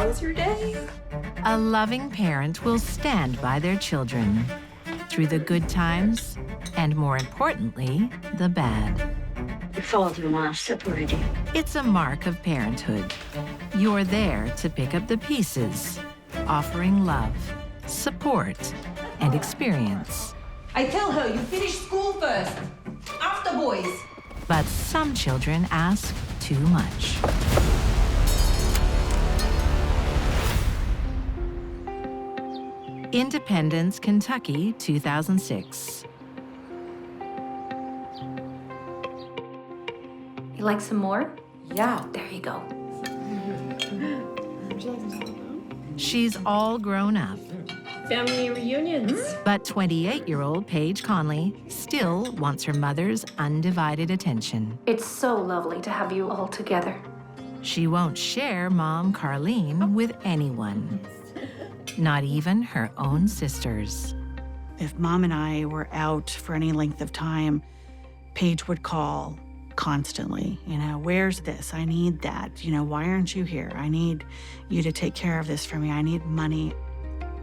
How was your day? A loving parent will stand by their children through the good times and, more importantly, the bad. Your father-in-law separated you. It's a mark of parenthood. You're there to pick up the pieces, offering love, support, and experience. I tell her you finish school first, after boys. But some children ask too much. Independence, Kentucky, 2006. You like some more? Yeah. There you go. She's all grown up. Family reunions. But 28-year-old Paige Conley still wants her mother's undivided attention. It's so lovely to have you all together. She won't share Mom Carlene with anyone, not even her own sisters. If Mom and I were out for any length of time, Paige would call constantly. You know, where's this? I need that. You know, why aren't you here? I need you to take care of this for me. I need money.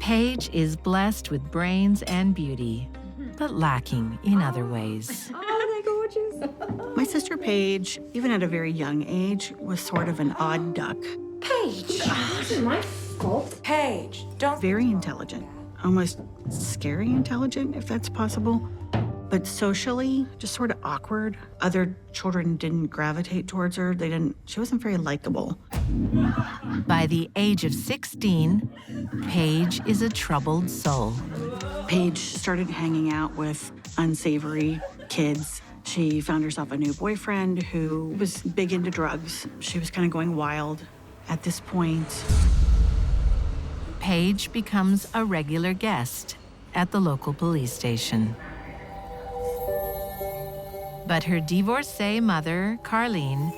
Paige is blessed with brains and beauty, but lacking in other ways. Oh, they're gorgeous. My sister Paige, even at a very young age, was sort of an odd duck. Paige. Isn't my fault. Paige, don't. Very intelligent, almost scary intelligent, if that's possible. But socially, just sort of awkward. Other children didn't gravitate towards her. She wasn't very likable. By the age of 16, Paige is a troubled soul. Paige started hanging out with unsavory kids. She found herself a new boyfriend who was big into drugs. She was kind of going wild at this point. Paige becomes a regular guest at the local police station. But her divorcee mother, Carlene,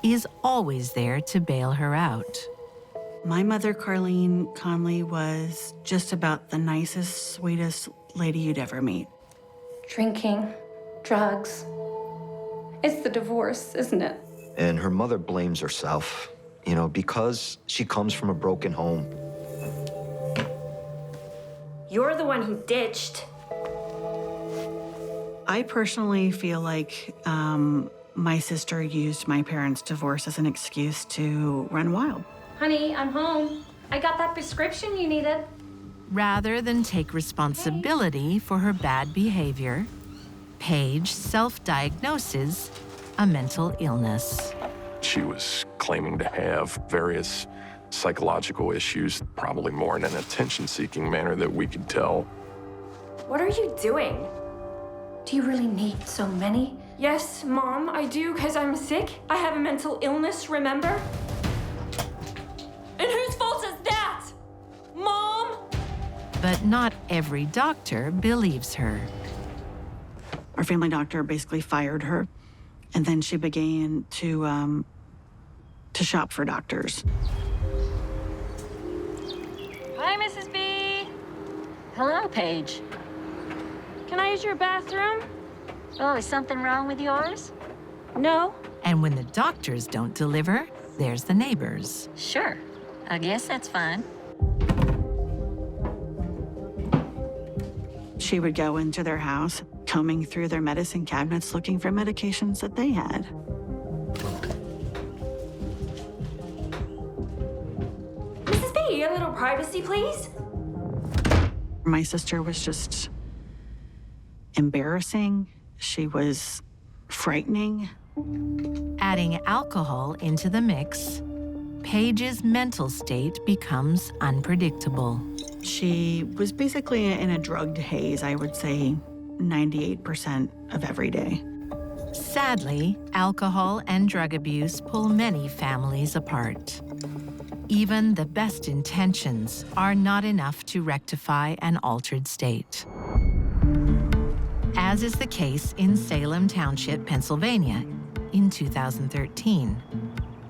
is always there to bail her out. My mother, Carlene Conley, was just about the nicest, sweetest lady you'd ever meet. Drinking, drugs. It's the divorce, isn't it? And her mother blames herself, you know, because she comes from a broken home. You're the one who ditched. I personally feel like my sister used my parents' divorce as an excuse to run wild. Honey, I'm home. I got that prescription you needed. Rather than take responsibility for her bad behavior, Paige self-diagnoses a mental illness. She was claiming to have various psychological issues, probably more in an attention-seeking manner that we could tell. What are you doing? Do you really need so many? Yes, Mom, I do, because I'm sick. I have a mental illness, remember? And whose fault is that? Mom? But not every doctor believes her. Our family doctor basically fired her, and then she began to shop for doctors. Hi, Mrs. B. Hello, Paige. Can I use your bathroom? Oh, is something wrong with yours? No. And when the doctors don't deliver, there's the neighbors. Sure. I guess that's fine. She would go into their house, combing through their medicine cabinets, looking for medications that they had. Mrs. B, a little privacy, please. My sister was just embarrassing. She was frightening. Adding alcohol into the mix, Paige's mental state becomes unpredictable. She was basically in a drugged haze, I would say 98% of every day. Sadly, alcohol and drug abuse pull many families apart. Even the best intentions are not enough to rectify an altered state. As is the case in Salem Township, Pennsylvania, in 2013,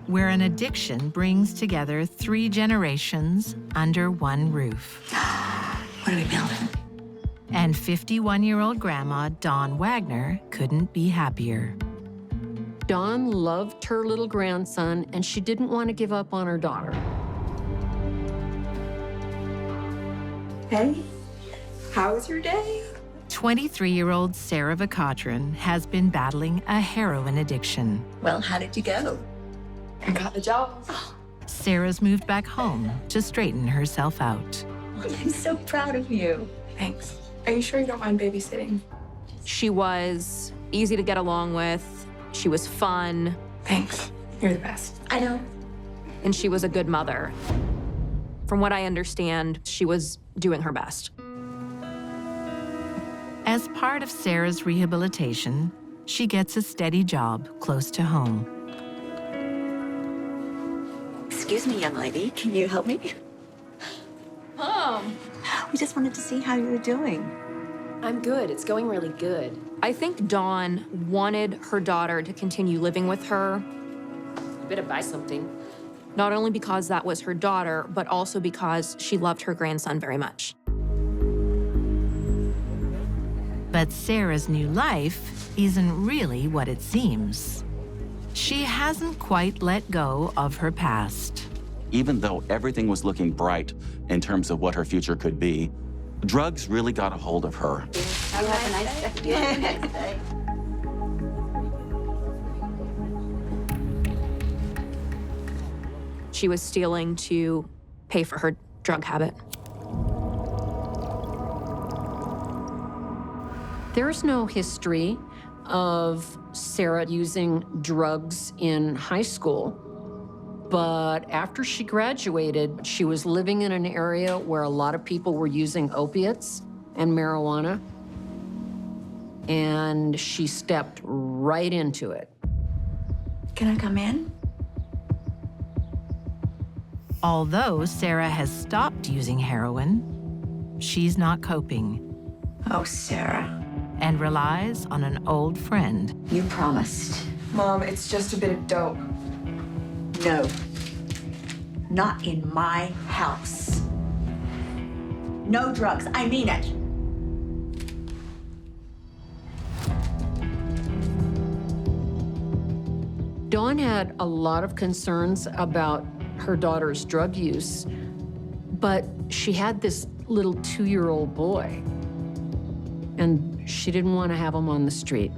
where an addiction brings together 3 generations under one roof. What are we building? And 51-year-old Grandma Dawn Wagner couldn't be happier. Dawn loved her little grandson, and she didn't want to give up on her daughter. Hey, how was your day? 23-year-old Sarah Vicatrin has been battling a heroin addiction. Well, how did you go? I got the job. Sarah's moved back home to straighten herself out. I'm so proud of you. Thanks. Are you sure you don't mind babysitting? She was easy to get along with. She was fun. Thanks. You're the best. I know. And she was a good mother. From what I understand, she was doing her best. As part of Sarah's rehabilitation, she gets a steady job close to home. Excuse me, young lady. Can you help me? Mom, We just wanted to see how you were doing. I'm good. It's going really good. I think Dawn wanted her daughter to continue living with her, You better buy something. not only because that was her daughter, but also because she loved her grandson very much. But Sarah's new life isn't really what it seems. She hasn't quite let go of her past. Even though everything was looking bright in terms of what her future could be, drugs really got a hold of her. Have a nice day. She was stealing to pay for her drug habit. There's no history of Sarah using drugs in high school, but after she graduated, she was living in an area where a lot of people were using opiates and marijuana, and she stepped right into it. Can I come in? Although Sarah has stopped using heroin, she's not coping Oh, Sarah, and relies on an old friend. you promised. Mom, it's just a bit of dope. No. Not in my house. No drugs. I mean it. Dawn had a lot of concerns about her daughter's drug use, but she had this little 2-year-old boy, and she didn't want to have him on the street.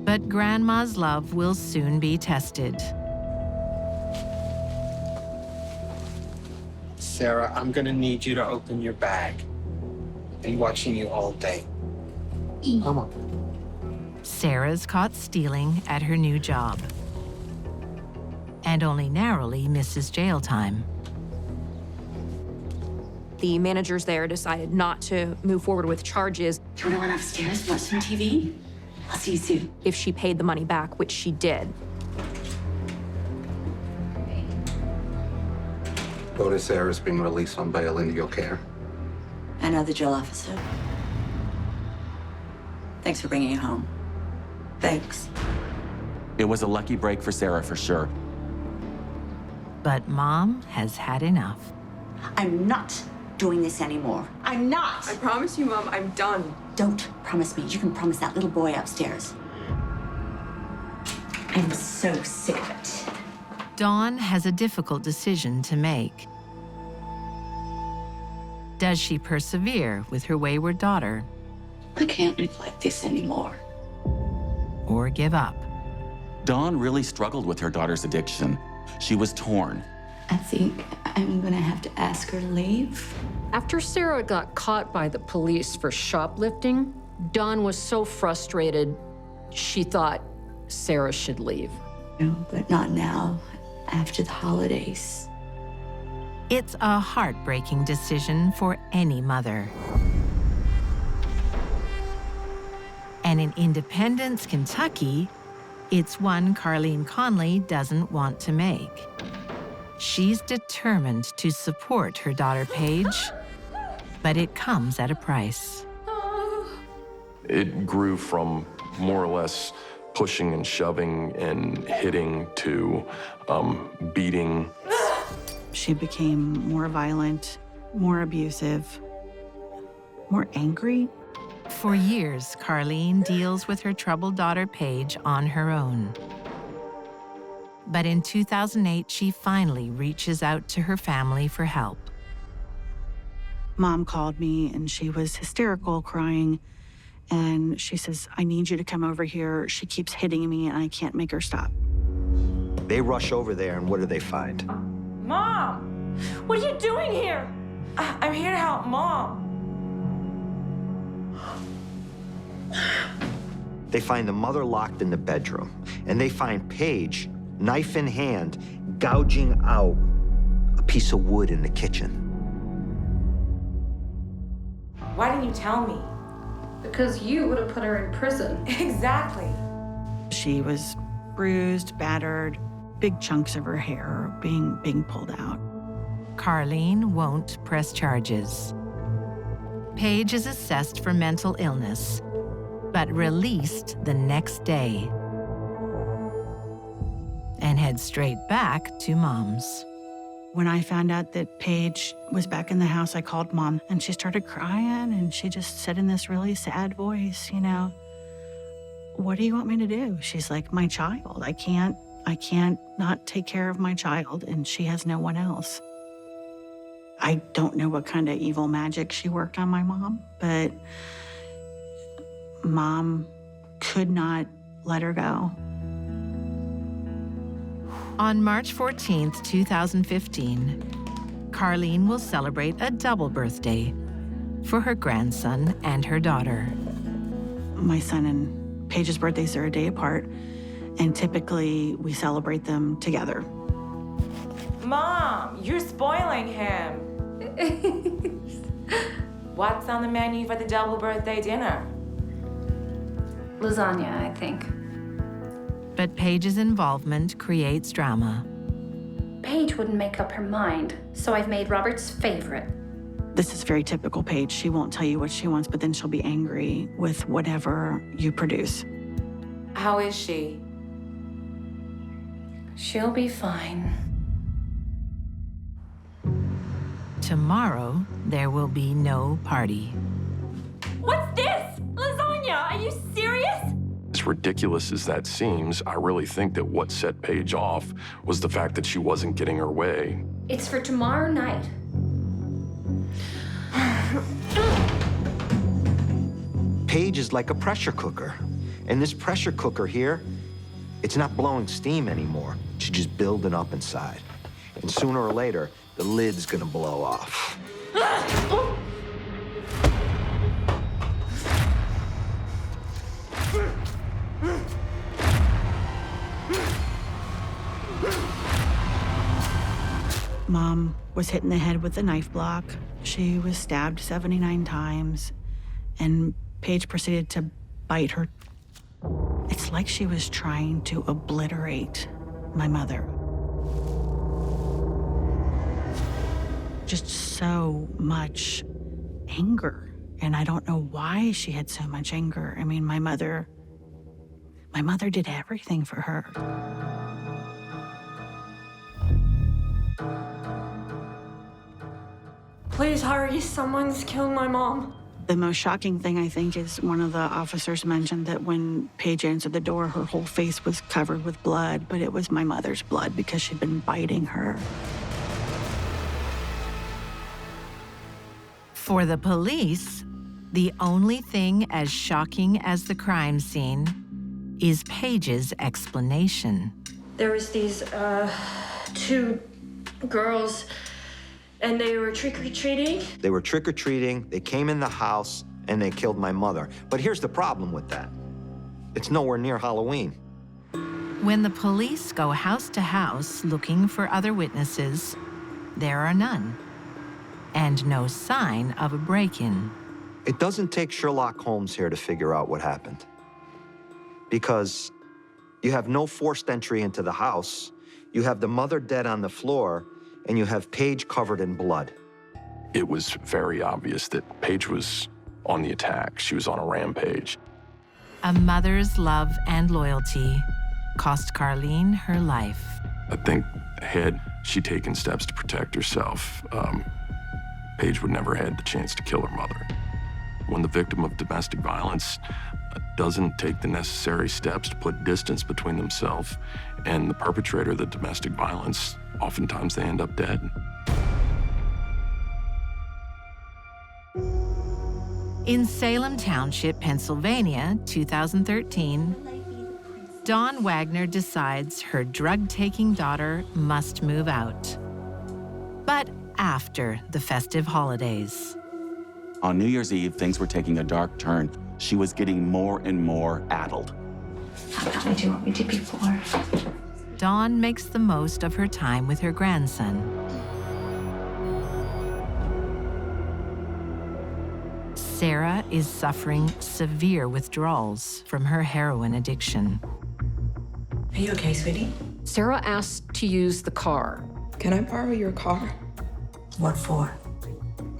But Grandma's love will soon be tested. Sarah, I'm gonna need you to open your bag. I've been watching you all day. Come on. Sarah's caught stealing at her new job and only narrowly misses jail time. The managers there decided not to move forward with charges Do you want to run upstairs and watch some TV? I'll see you soon. if she paid the money back, which she did. Daughter Sarah's been released on bail into your care. I know the drill officer. Thanks for bringing her home. Thanks. It was a lucky break for Sarah for sure. But Mom has had enough. I'm not doing this anymore. I'm not. I promise you, Mom, I'm done. Don't promise me. You can promise that little boy upstairs. I'm so sick of it. Dawn has a difficult decision to make. Does she persevere with her wayward daughter I can't live like this anymore. or give up? Dawn really struggled with her daughter's addiction. She was torn. I think I'm gonna have to ask her to leave. After Sarah got caught by the police for shoplifting, Dawn was so frustrated, she thought Sarah should leave. No, but not now, after the holidays. It's a heartbreaking decision for any mother. And in Independence, Kentucky, it's one Carlene Conley doesn't want to make. She's determined to support her daughter Paige, but it comes at a price. It grew from more or less pushing and shoving and hitting to beating. She became more violent, more abusive, more angry. For years, Carlene deals with her troubled daughter Paige on her own. But in 2008, she finally reaches out to her family for help. Mom called me and she was hysterical, crying. And she says, I need you to come over here. She keeps hitting me and I can't make her stop. They rush over there and what do they find? Mom! What are you doing here? I'm here to help Mom. They find the mother locked in the bedroom, and they find Paige, knife in hand, gouging out a piece of wood in the kitchen. Why didn't you tell me? Because you would have put her in prison. Exactly. She was bruised, battered, big chunks of her hair being pulled out. Carlene won't press charges. Paige is assessed for mental illness, but released the next day and heads straight back to Mom's. When I found out that Paige was back in the house, I called Mom and she started crying and she just said in this really sad voice, you know, what do you want me to do? She's like, my child. I can't not take care of my child and she has no one else. I don't know what kind of evil magic she worked on my mom, but Mom could not let her go. On March 14th, 2015, Carlene will celebrate a double birthday for her grandson and her daughter. My son and Paige's birthdays are a day apart, and typically we celebrate them together. Mom, you're spoiling him. What's on the menu for the double birthday dinner? Lasagna, I think. But Paige's involvement creates drama. Paige wouldn't make up her mind, so I've made Robert's favorite. This is very typical Paige. She won't tell you what she wants, but then she'll be angry with whatever you produce. How is she? She'll be fine. Tomorrow, there will be no party. What's this? Lasagna? Are you serious? As ridiculous as that seems, I really think that what set Paige off was the fact that she wasn't getting her way. It's for tomorrow night. Paige is like a pressure cooker. And this pressure cooker here, it's not blowing steam anymore. She's just building up inside. And sooner or later, the lid's gonna blow off. Mom was hit in the head with a knife block. She was stabbed 79 times, and Paige proceeded to bite her. It's like she was trying to obliterate my mother. Just so much anger, and I don't know why she had so much anger. I mean, my mother did everything for her. Please hurry, someone's killed my mom. The most shocking thing, I think, is one of the officers mentioned that when Paige answered the door, her whole face was covered with blood, but it was my mother's blood because she'd been biting her. For the police, the only thing as shocking as the crime scene is Paige's explanation. There was these, two girls, and they were trick-or-treating. They were trick-or-treating, they came in the house, and they killed my mother. But here's the problem with that. It's nowhere near Halloween. When the police go house to house looking for other witnesses, there are none. And no sign of a break-in. It doesn't take Sherlock Holmes here to figure out what happened. Because you have no forced entry into the house, you have the mother dead on the floor, and you have Paige covered in blood. It was very obvious that Paige was on the attack. She was on a rampage. A mother's love and loyalty cost Carlene her life. I think had she taken steps to protect herself, Paige would never had the chance to kill her mother. When the victim of domestic violence doesn't take the necessary steps to put distance between themselves and the perpetrator of the domestic violence, oftentimes they end up dead. In Salem Township, Pennsylvania, 2013, Dawn Wagner decides her drug-taking daughter must move out. But after the festive holidays. On New Year's Eve, things were taking a dark turn. She was getting more and more addled. How about we do what we did before? Dawn makes the most of her time with her grandson. Sarah is suffering severe withdrawals from her heroin addiction. Are you okay, sweetie? Sarah asked to use the car. Can I borrow your car? What for?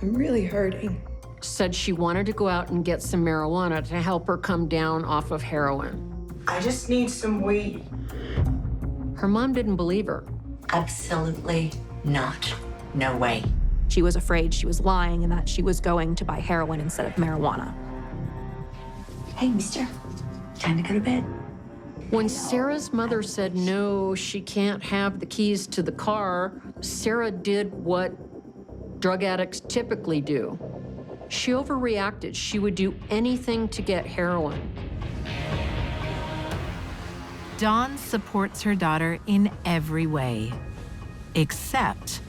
I'm really hurting. Said she wanted to go out and get some marijuana to help her come down off of heroin. I just need some weed. Her mom didn't believe her. Absolutely not. No way. She was afraid she was lying and that she was going to buy heroin instead of marijuana. Hey, mister. Time to go to bed. When Sarah's mother said no, she can't have the keys to the car, Sarah did what drug addicts typically do. She overreacted. She would do anything to get heroin. Dawn supports her daughter in every way, except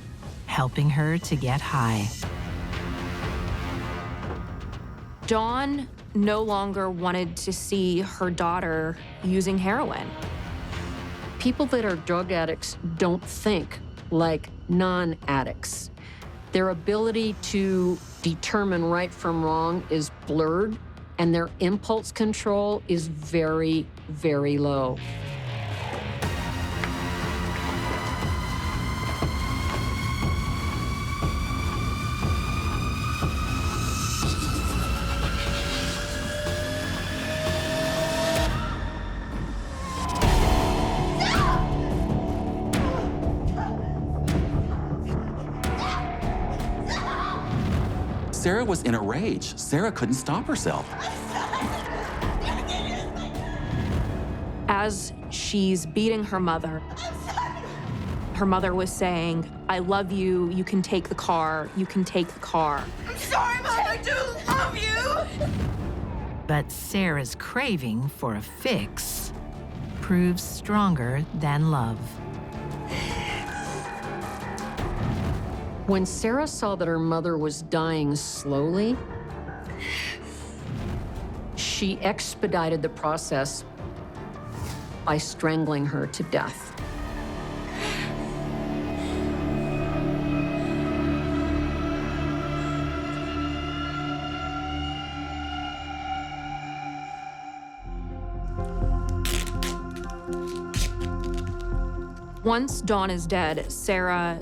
helping her to get high. Dawn no longer wanted to see her daughter using heroin. People that are drug addicts don't think like non-addicts. Their ability to determine right from wrong is blurred, and their impulse control is very, very low. Sarah was in a rage. Sarah couldn't stop herself. As she's beating her mother was saying, "I love you, you can take the car, you can take the car." I'm sorry, Mom, I do love you! But Sarah's craving for a fix proves stronger than love. When Sarah saw that her mother was dying slowly, she expedited the process by strangling her to death. Once Dawn is dead, Sarah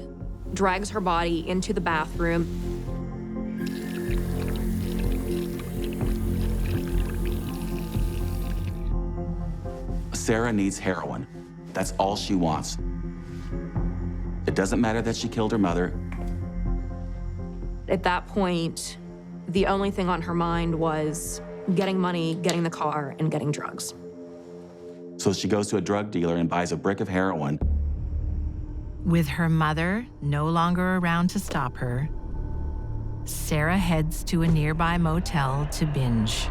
drags her body into the bathroom. Sarah needs heroin. That's all she wants. It doesn't matter that she killed her mother. At that point, the only thing on her mind was getting money, getting the car, and getting drugs. So she goes to a drug dealer and buys a brick of heroin. With her mother no longer around to stop her, Sarah heads to a nearby motel to binge.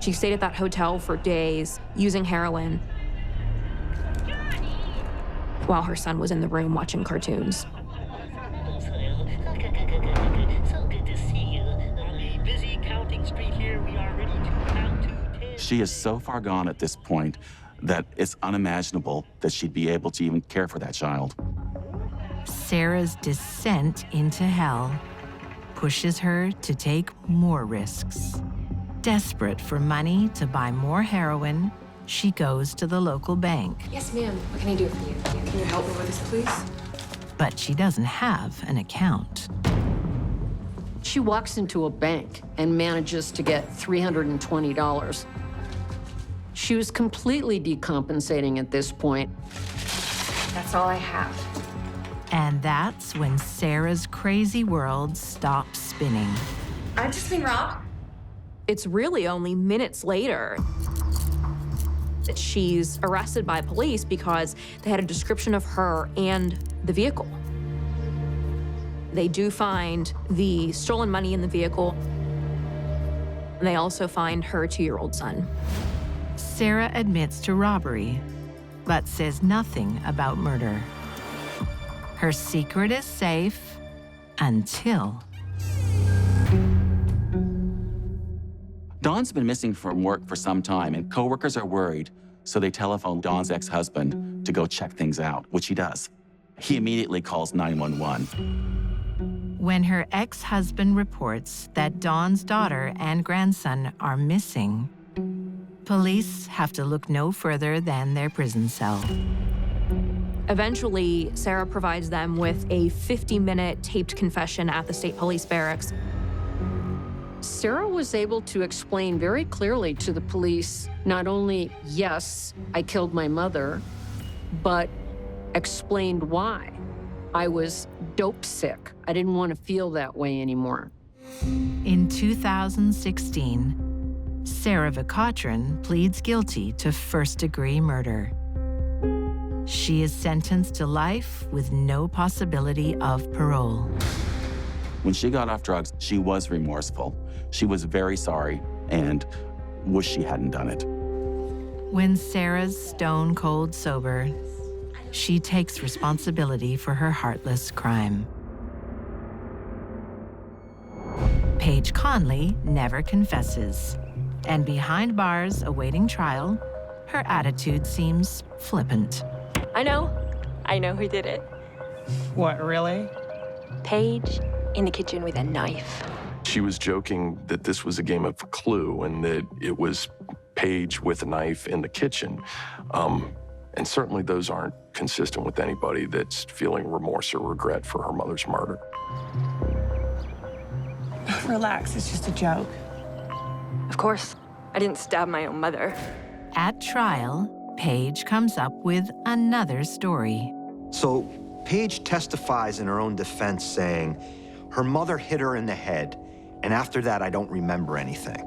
She stayed at that hotel for days, using heroin, while her son was in the room watching cartoons. She is so far gone at this point that it's unimaginable that she'd be able to even care for that child. Sarah's descent into hell pushes her to take more risks. Desperate for money to buy more heroin, she goes to the local bank. Yes, ma'am. What can I do for you? Can you help me with this, please? But she doesn't have an account. She walks into a bank and manages to get $320. She was completely decompensating at this point. That's all I have. And that's when Sarah's crazy world stops spinning. I've just been robbed. It's really only minutes later that she's arrested by police because they had a description of her and the vehicle. They do find the stolen money in the vehicle. And they also find her 2-year-old son. Sarah admits to robbery, but says nothing about murder. Her secret is safe until... Dawn's been missing from work for some time, and coworkers are worried, so they telephone Dawn's ex-husband to go check things out, which he does. He immediately calls 911. When her ex-husband reports that Dawn's daughter and grandson are missing, police have to look no further than their prison cell. Eventually, Sarah provides them with a 50-minute taped confession at the state police barracks. Sarah was able to explain very clearly to the police, not only, yes, I killed my mother, but explained why. I was dope sick. I didn't want to feel that way anymore. In 2016, Sarah Vicotrin pleads guilty to first-degree murder. She is sentenced to life with no possibility of parole. When she got off drugs, she was remorseful. She was very sorry and wished she hadn't done it. When Sarah's stone-cold sober, she takes responsibility for her heartless crime. Paige Conley never confesses, and behind bars awaiting trial, her attitude seems flippant. I know who did it. What, really? Paige in the kitchen with a knife. She was joking that this was a game of Clue and that it was Paige with a knife in the kitchen. And certainly those aren't consistent with anybody that's feeling remorse or regret for her mother's murder. Relax, it's just a joke. Of course, I didn't stab my own mother. At trial, Paige comes up with another story. So Paige testifies in her own defense saying, her mother hit her in the head, and after that, I don't remember anything.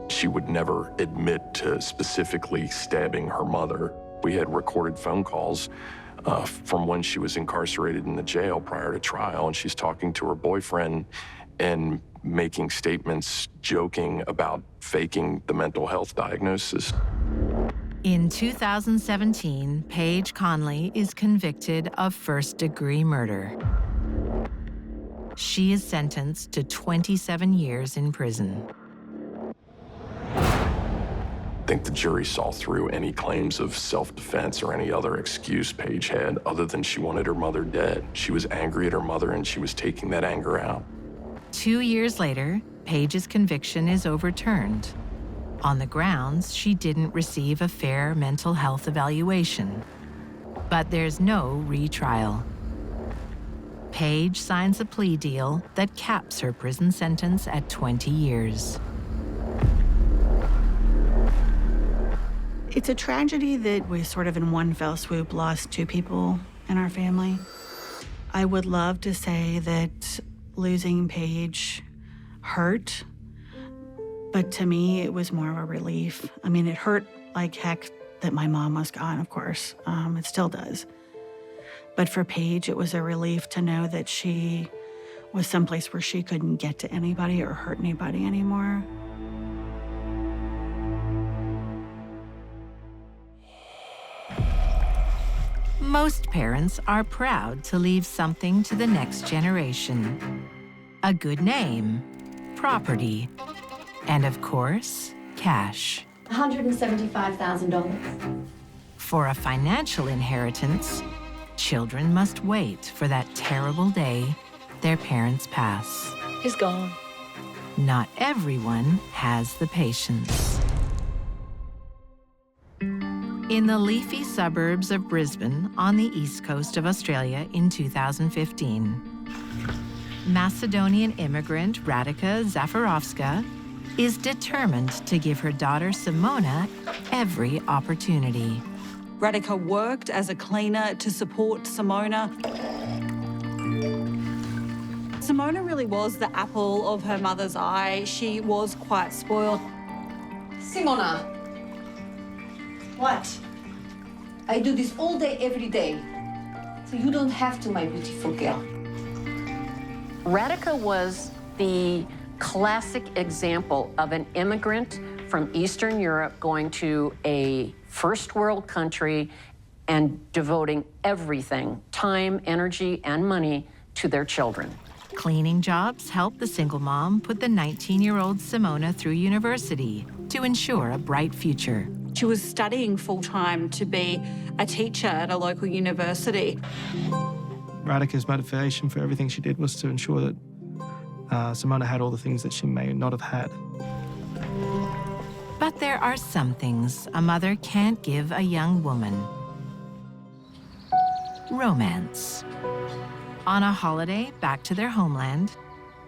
She would never admit to specifically stabbing her mother. We had recorded phone calls from when she was incarcerated in the jail prior to trial, and she's talking to her boyfriend and making statements joking about faking the mental health diagnosis. In 2017, Paige Conley is convicted of first-degree murder. She is sentenced to 27 years in prison. I think the jury saw through any claims of self-defense or any other excuse Paige had other than she wanted her mother dead. She was angry at her mother and she was taking that anger out. 2 years later, Paige's conviction is overturned on the grounds she didn't receive a fair mental health evaluation. But there's no retrial. Paige signs a plea deal that caps her prison sentence at 20 years. It's a tragedy that we sort of in one fell swoop lost 2 people in our family. I would love to say that losing Paige hurt, but to me, it was more of a relief. I mean, it hurt like heck that my mom was gone, of course. It still does. But for Paige, it was a relief to know that she was someplace where she couldn't get to anybody or hurt anybody anymore. Most parents are proud to leave something to the next generation. A good name, property, and of course, cash. $175,000. For a financial inheritance, children must wait for that terrible day their parents pass. He's gone. Not everyone has the patience. In the leafy suburbs of Brisbane on the east coast of Australia in 2015, Macedonian immigrant Radika Zafirovska is determined to give her daughter Simona every opportunity. Radika worked as a cleaner to support Simona. Simona really was the apple of her mother's eye. She was quite spoiled. Simona. What? I do this all day, every day. So you don't have to, my beautiful girl. Radhika was the classic example of an immigrant from Eastern Europe going to a first world country and devoting everything, time, energy, and money to their children. Cleaning jobs helped the single mom put the 19-year-old Simona through university to ensure a bright future. She was studying full-time to be a teacher at a local university. Radhika's motivation for everything she did was to ensure that Simona had all the things that she may not have had. But there are some things a mother can't give a young woman. Romance. On a holiday back to their homeland,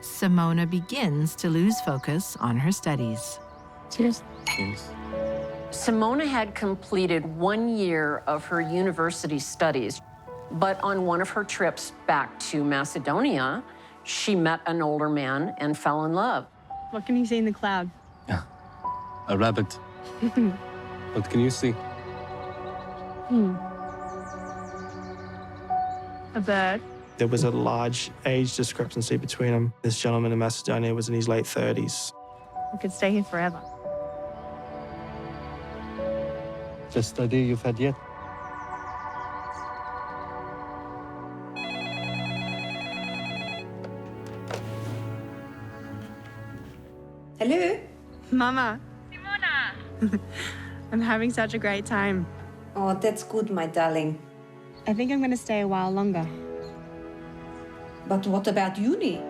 Simona begins to lose focus on her studies. Cheers. Cheers. Simona had completed 1 year of her university studies, but on one of her trips back to Macedonia, she met an older man and fell in love. What can you see in the cloud? A rabbit. What can you see? A bird. There was a large age discrepancy between them. This gentleman in Macedonia was in his late 30s. I could stay here forever. Best idea you've had yet? Hello? Mama. Simona. I'm having such a great time. Oh, that's good, my darling. I think I'm going to stay a while longer. But what about uni?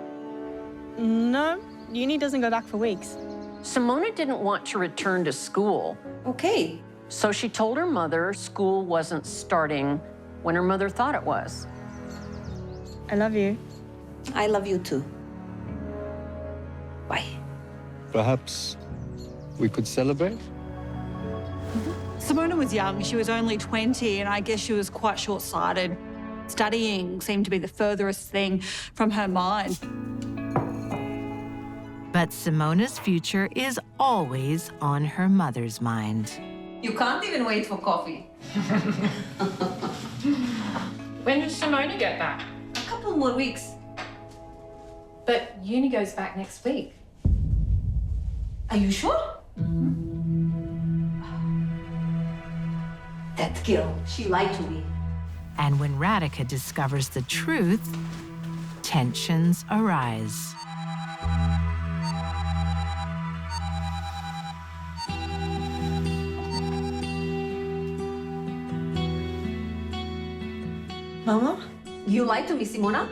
No, uni doesn't go back for weeks. Simona didn't want to return to school. Okay. So she told her mother school wasn't starting when her mother thought it was. I love you. I love you too. Bye. Perhaps we could celebrate? Simona was young. She was only 20, and I guess she was quite short-sighted. Studying seemed to be the furthest thing from her mind. But Simona's future is always on her mother's mind. You can't even wait for coffee. When does Simona get back? A couple more weeks. But uni goes back next week. Are you sure? That girl, she lied to me. And when Radhika discovers the truth, tensions arise. Mama? You lied to me, Simona?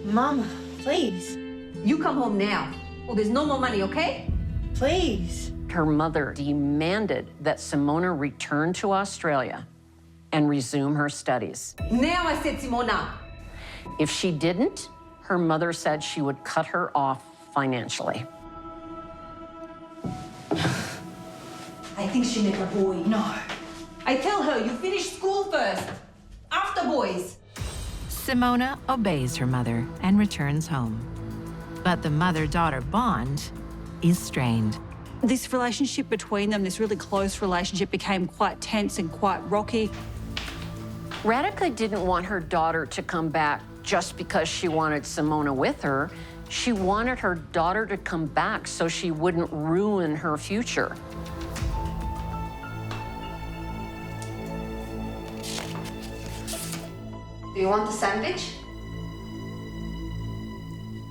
Mama, please. You come home now, or there's no more money, okay? Please. Her mother demanded that Simona return to Australia and resume her studies. Now I said, Simona. If she didn't, her mother said she would cut her off financially. I think she met a boy. No. I tell her, you finish school first. After boys. Simona obeys her mother and returns home. But the mother-daughter bond is strained. This relationship between them, this really close relationship, became quite tense and quite rocky. Radhika didn't want her daughter to come back just because she wanted Simona with her. She wanted her daughter to come back so she wouldn't ruin her future. Do you want a sandwich?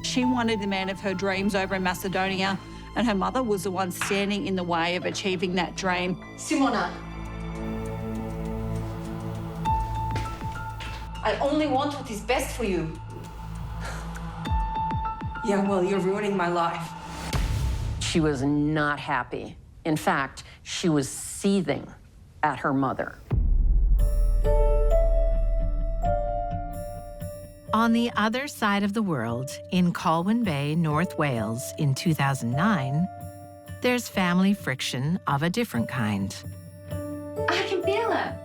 She wanted the man of her dreams over in Macedonia, and her mother was the one standing in the way of achieving that dream. Simona. I only want what is best for you. Yeah, well, you're ruining my life. She was not happy. In fact, she was seething at her mother. On the other side of the world, in Colwyn Bay, North Wales, in 2009, there's family friction of a different kind. I can feel it.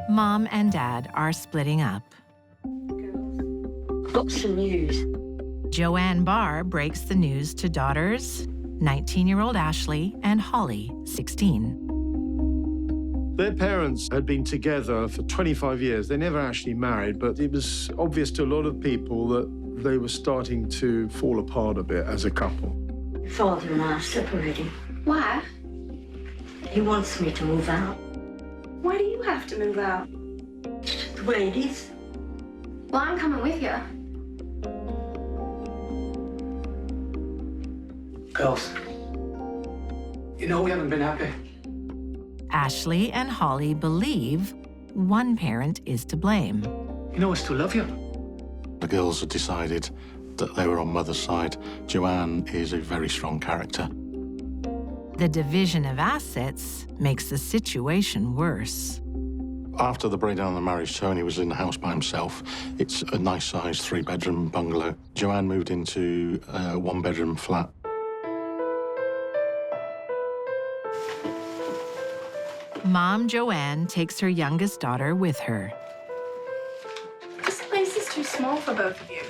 Mom and Dad are splitting up. Got some news. Joanne Barr breaks the news to daughters, 19-year-old Ashley and Holly, 16. Their parents had been together for 25 years. They never actually married, but it was obvious to a lot of people that they were starting to fall apart a bit as a couple. Your father and I are separating. Why? He wants me to move out. Why do you have to move out? The way it is. Well, I'm coming with you. Girls, you know we haven't been happy. Ashley and Holly believe one parent is to blame. You know I still love you. The girls had decided that they were on Mother's side. Joanne is a very strong character. The division of assets makes the situation worse. After the breakdown of the marriage, Tony was in the house by himself. It's a nice-sized 3-bedroom bungalow. Joanne moved into a 1-bedroom flat. Mom Joanne takes her youngest daughter with her. This place is too small for both of you.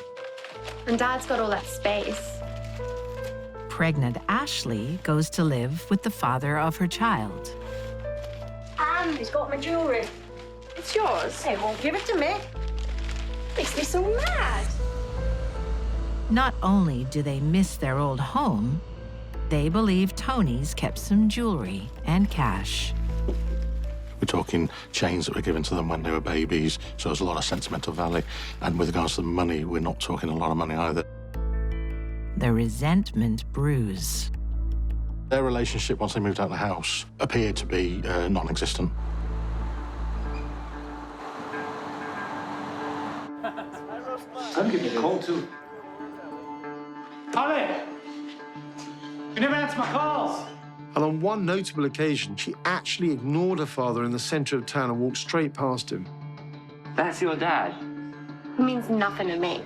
And Dad's got all that space. Pregnant Ashley goes to live with the father of her child. He's got my jewellery. It's yours. He won't give it to me. Makes me so mad. Not only do they miss their old home, they believe Tony's kept some jewelry and cash. We're talking chains that were given to them when they were babies, so there's a lot of sentimental value. And with regards to the money, we're not talking a lot of money either. The resentment brews. Their relationship, once they moved out of the house, appeared to be non-existent. I'm getting a call too. Holly! You never answer my calls! And on one notable occasion, she actually ignored her father in the center of town and walked straight past him. That's your dad? It means nothing to me.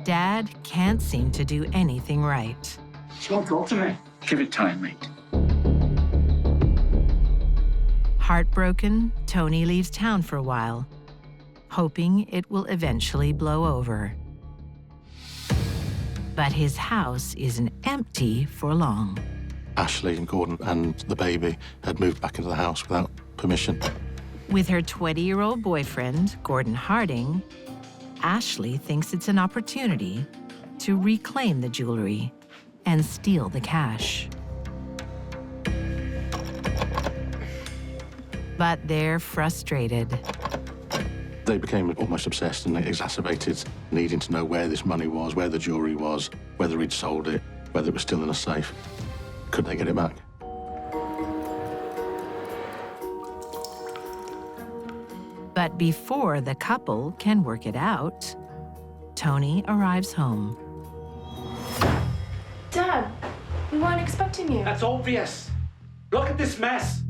Dad can't seem to do anything right. She won't talk to me. Give it time, mate. Heartbroken, Tony leaves town for a while, hoping it will eventually blow over. But his house isn't empty for long. Ashley and Gordon and the baby had moved back into the house without permission. With her 20-year-old boyfriend, Gordon Harding, Ashley thinks it's an opportunity to reclaim the jewelry and steal the cash. But they're frustrated. They became almost obsessed and they exacerbated needing to know where this money was, where the jewelry was, whether he'd sold it, whether it was still in a safe. Could they get it back? But before the couple can work it out, Tony arrives home. Dad, we weren't expecting you. That's obvious. Look at this mess.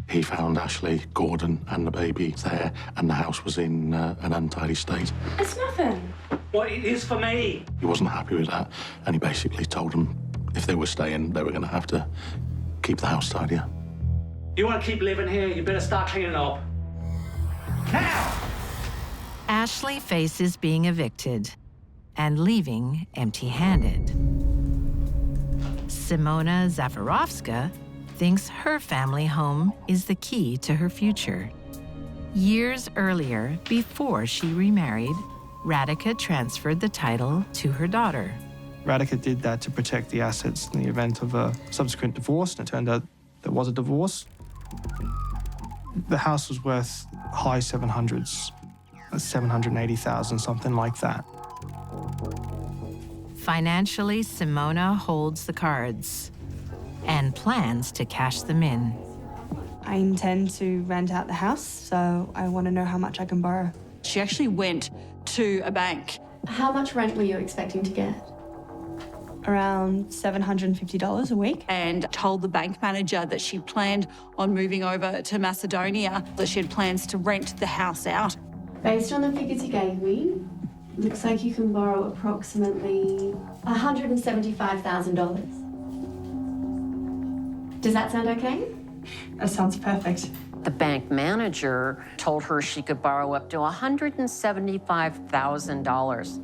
He found Ashley, Gordon, and the baby there, and the house was in an untidy state. It's nothing. Well, it is for me. He wasn't happy with that, and he basically told them if they were staying, they were going to have to keep the house tidier. You want to keep living here, you better start cleaning up. Now! Ashley faces being evicted and leaving empty-handed. Simona Zafirovska thinks her family home is the key to her future. Years earlier, before she remarried, Radhika transferred the title to her daughter. Radhika did that to protect the assets in the event of a subsequent divorce, and it turned out there was a divorce. The house was worth high 700s, 780,000, something like that. Financially, Simona holds the cards and plans to cash them in. I intend to rent out the house, so I want to know how much I can borrow. She actually went to a bank. How much rent were you expecting to get? Around $750 a week. And told the bank manager that she planned on moving over to Macedonia, that she had plans to rent the house out. Based on the figures you gave me, looks like you can borrow approximately $175,000. Does that sound okay? That sounds perfect. The bank manager told her she could borrow up to $175,000.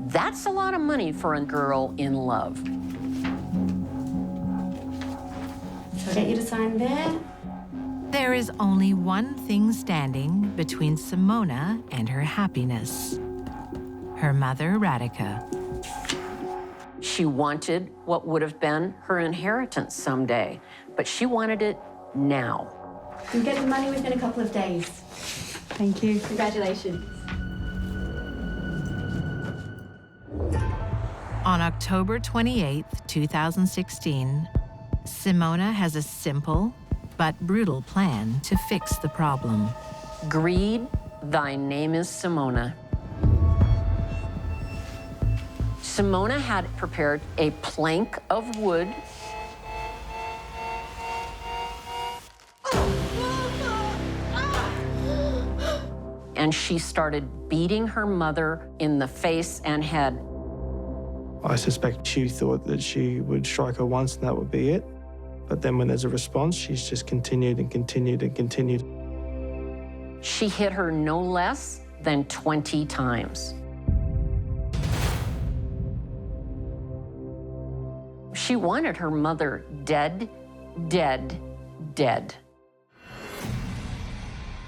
That's a lot of money for a girl in love. So I'll get you to sign there. There is only one thing standing between Simona and her happiness: her mother, Radhika. She wanted what would have been her inheritance someday, but she wanted it now. You'll get the money within a couple of days. Thank you. Congratulations. On October 28, 2016, Simona has a simple but brutal plan to fix the problem. Greed, thy name is Simona. Simona had prepared a plank of wood and she started beating her mother in the face and head. I suspect she thought that she would strike her once and that would be it. But then when there's a response, she's just continued and continued and continued. She hit her no less than 20 times. She wanted her mother dead, dead, dead.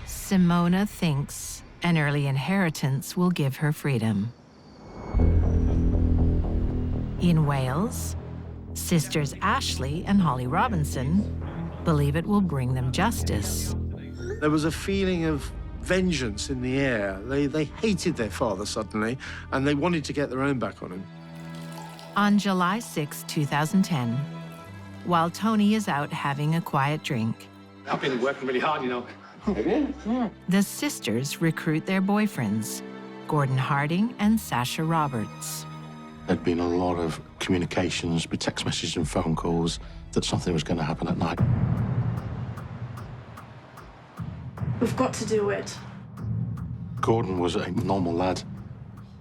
Simona thinks an early inheritance will give her freedom. In Wales, sisters Ashley and Holly Robinson believe it will bring them justice. There was a feeling of vengeance in the air. They hated their father suddenly, and they wanted to get their own back on him. On July 6, 2010, while Tony is out having a quiet drink, I've been working really hard, you know. Have you? Yeah. the sisters recruit their boyfriends, Gordon Harding and Sasha Roberts. There'd been a lot of communications, with text messages and phone calls, that something was going to happen at night. We've got to do it. Gordon was a normal lad.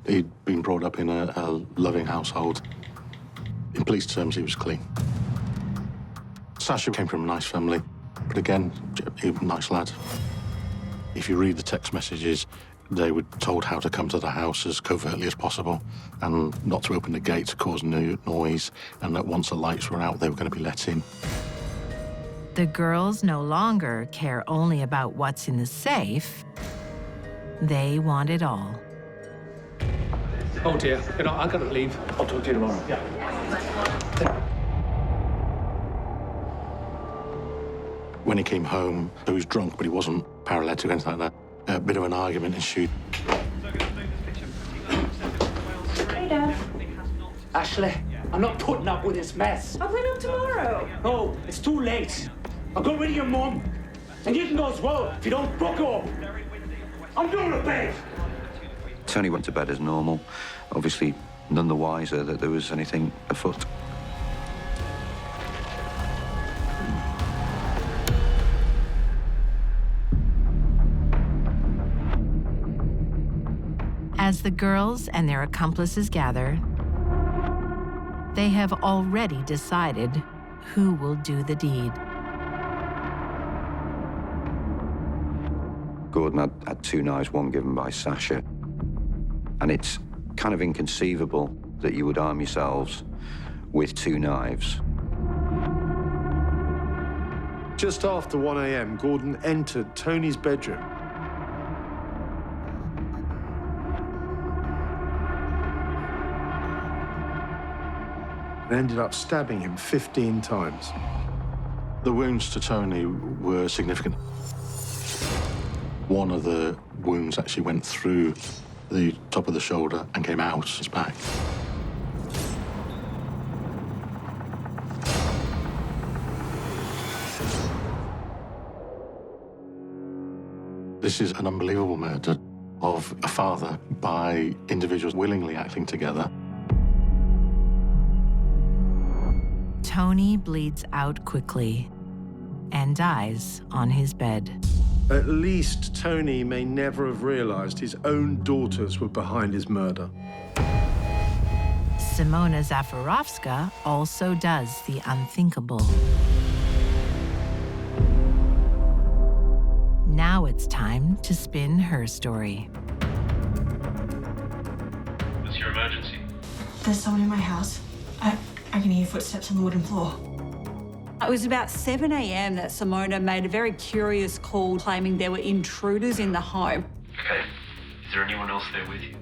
He'd been brought up in a loving household. In police terms, he was clean. Sasha came from a nice family, but again, he was a nice lad. If you read the text messages, they were told how to come to the house as covertly as possible and not to open the gate to cause noise, and that once the lights were out, they were going to be let in. The girls no longer care only about what's in the safe. They want it all. Oh dear, you know, I've got to leave. I'll talk to you tomorrow. Yeah. When he came home, he was drunk, but he wasn't paralytic or anything like that. A bit of an argument ensued. Hey, Dad. Ashley, I'm not putting up with this mess. I'll clean up tomorrow. Oh, it's too late. I'll go rid of your mum. And you can go as well if you don't buck up. I'm going to bed. Tony went to bed as normal, obviously none the wiser that there was anything afoot. As the girls and their accomplices gather, they have already decided who will do the deed. Gordon had two knives, one given by Sasha. And it's kind of inconceivable that you would arm yourselves with two knives. Just after 1 a.m., Gordon entered Tony's bedroom. And ended up stabbing him 15 times. The wounds to Tony were significant. One of the wounds actually went through the top of the shoulder and came out his back. This is an unbelievable murder of a father by individuals willingly acting together. Tony bleeds out quickly and dies on his bed. At least Tony may never have realized his own daughters were behind his murder. Simona Zafirovska also does the unthinkable. Now it's time to spin her story. What's your emergency? There's someone in my house. I can hear footsteps on the wooden floor. It was about 7 a.m. that Simona made a very curious call claiming there were intruders in the home. Okay. Is there anyone else there with you?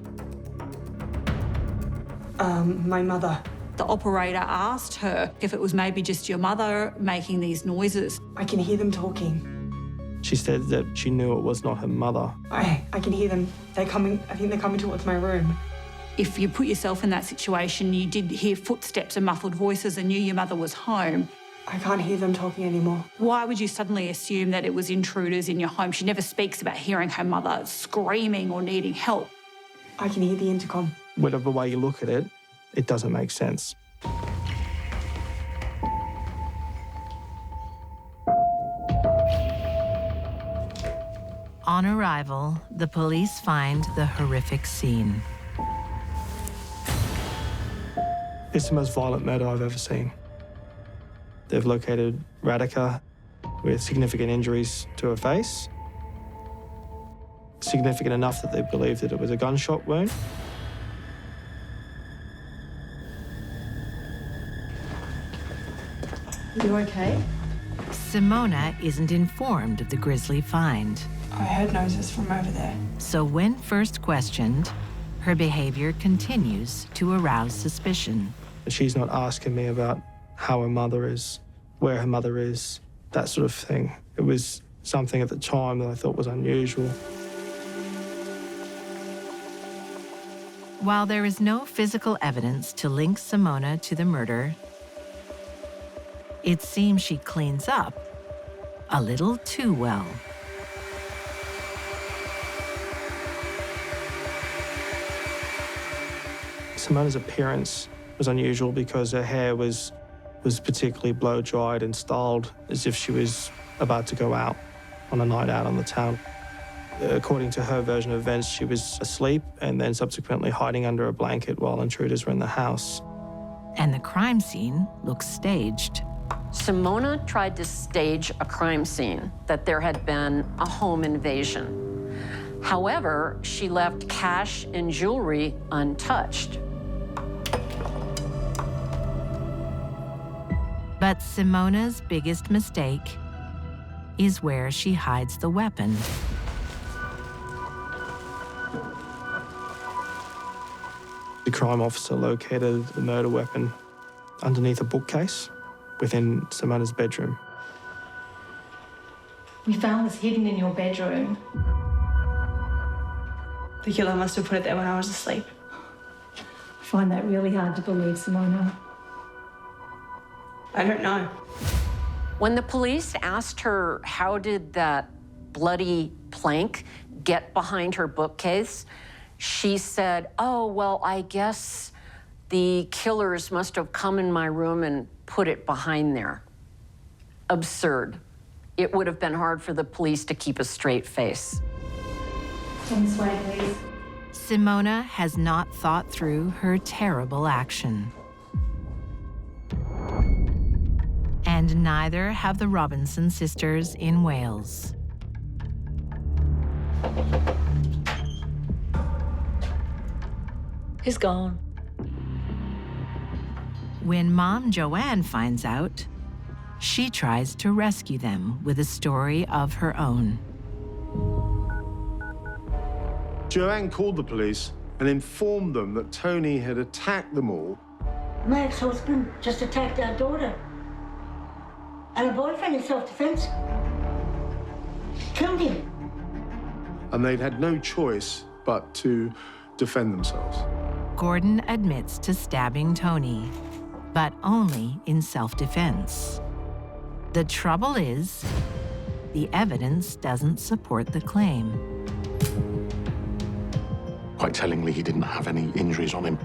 My mother. The operator asked her if it was maybe just your mother making these noises. I can hear them talking. She said that she knew it was not her mother. I can hear them. They're coming. I think they're coming towards my room. If you put yourself in that situation, you did hear footsteps and muffled voices and knew your mother was home. I can't hear them talking anymore. Why would you suddenly assume that it was intruders in your home? She never speaks about hearing her mother screaming or needing help. I can hear the intercom. Whatever way you look at it, it doesn't make sense. On arrival, the police find the horrific scene. It's the most violent murder I've ever seen. They've located Radhika with significant injuries to her face. Significant enough that they believe that it was a gunshot wound. You okay? Simona isn't informed of the grisly find. I heard noises from over there. So when first questioned, her behavior continues to arouse suspicion. She's not asking me about how her mother is, where her mother is, that sort of thing. It was something at the time that I thought was unusual. While there is no physical evidence to link Simona to the murder, it seems she cleans up a little too well. Simona's appearance was unusual because her hair was particularly blow-dried and styled as if she was about to go out on a night out on the town. According to her version of events, she was asleep and then subsequently hiding under a blanket while intruders were in the house. And the crime scene looks staged. Simona tried to stage a crime scene, that there had been a home invasion. However, she left cash and jewelry untouched. But Simona's biggest mistake is where she hides the weapon. The crime officer located the murder weapon underneath a bookcase within Simona's bedroom. We found this hidden in your bedroom. The killer must have put it there when I was asleep. I find that really hard to believe, Simona. I don't know. When the police asked her how did that bloody plank get behind her bookcase, she said, "Oh, well, I guess the killers must have come in my room and put it behind there." Absurd. It would have been hard for the police to keep a straight face. Come this way, please. Simona has not thought through her terrible action. And neither have the Robinson sisters in Wales. He's gone. When Mom Joanne finds out, she tries to rescue them with a story of her own. Joanne called the police and informed them that Tony had attacked them all. My ex-husband just attacked our daughter. And her boyfriend in self-defense killed him. And they'd had no choice but to defend themselves. Gordon admits to stabbing Tony, but only in self-defense. The trouble is, the evidence doesn't support the claim. Quite tellingly, he didn't have any injuries on him.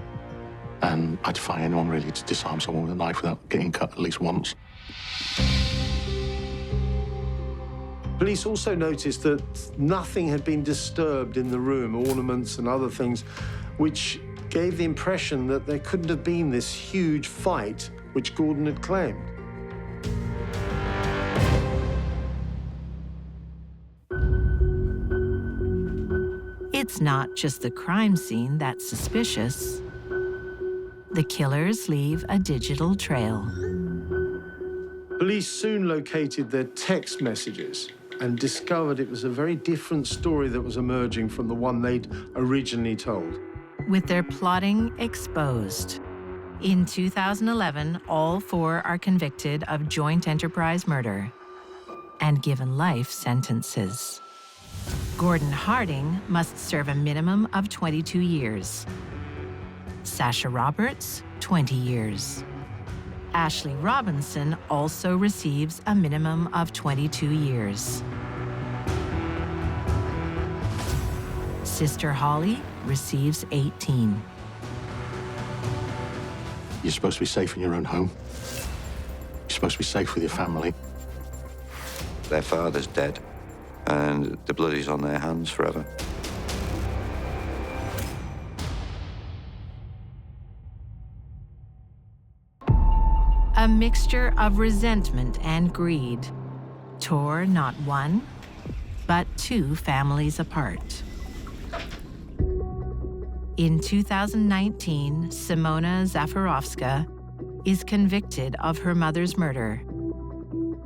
And I defy anyone really to disarm someone with a knife without getting cut at least once. Police also noticed that nothing had been disturbed in the room, ornaments and other things, which gave the impression that there couldn't have been this huge fight which Gordon had claimed. It's not just the crime scene that's suspicious. The killers leave a digital trail. Police soon located their text messages and discovered it was a very different story that was emerging from the one they'd originally told. with their plotting exposed. In 2011, all four are convicted of joint enterprise murder and given life sentences. Gordon Harding must serve a minimum of 22 years. Sasha Roberts, 20 years. Ashley Robinson also receives a minimum of 22 years. Sister Holly receives 18. You're supposed to be safe in your own home. You're supposed to be safe with your family. Their father's dead, and the blood is on their hands forever. A mixture of resentment and greed tore not one, but two families apart. In 2019, Simona Zafirovska is convicted of her mother's murder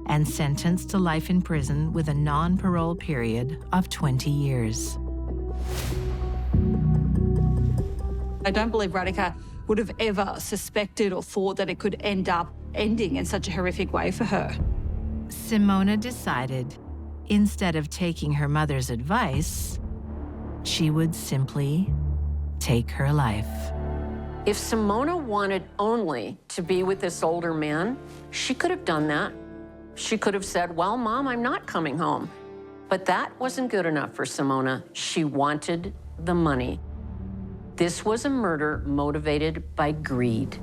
and sentenced to life in prison with a non-parole period of 20 years. I don't believe Radhika would have ever suspected or thought that it could end up ending in such a horrific way for her. Simona decided, instead of taking her mother's advice, she would simply take her life. If Simona wanted only to be with this older man, she could have done that. She could have said, well, Mom, I'm not coming home. But that wasn't good enough for Simona. She wanted the money. This was a murder motivated by greed.